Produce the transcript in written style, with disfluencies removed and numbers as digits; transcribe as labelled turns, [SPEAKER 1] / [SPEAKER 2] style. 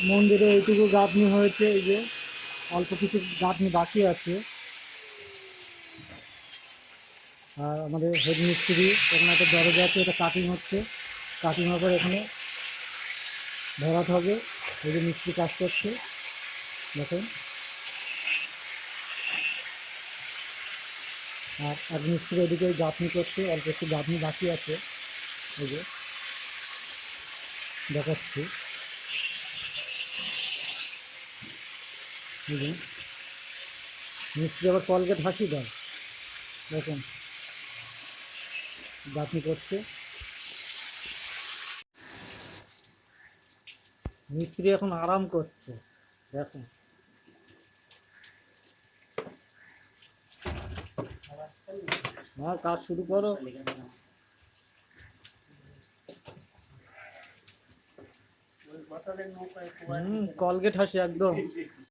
[SPEAKER 1] মন্দিরে এইটুকু গাঁথনি হয়েছে, এই যে অল্প কিছু গাঁথনি বাকি আছে। আর আমাদের হেড মিস্ত্রি এখানে একটা দরজা আছে, এটা কাটিং হচ্ছে। কাটিং হওয়ার পর এখানে ভরাট হবে। এই যে মিস্ত্রি কাজ করছে, দেখেন। আর এক মিস্ত্রি ওদিকে গাঁথনি করছে, অল্প একটু গাঁথনি বাকি আছে। এই যে দেখাচ্ছি, এই যে মিস্ত্রি আবার কলগেট হাসি দেয়, দেখেন গাঁথনি করছে। মিস্ত্রি এখন আরাম করছে, দেখেন। হ্যাঁ, কাজ শুরু করো। কলগেট হাসি একদম।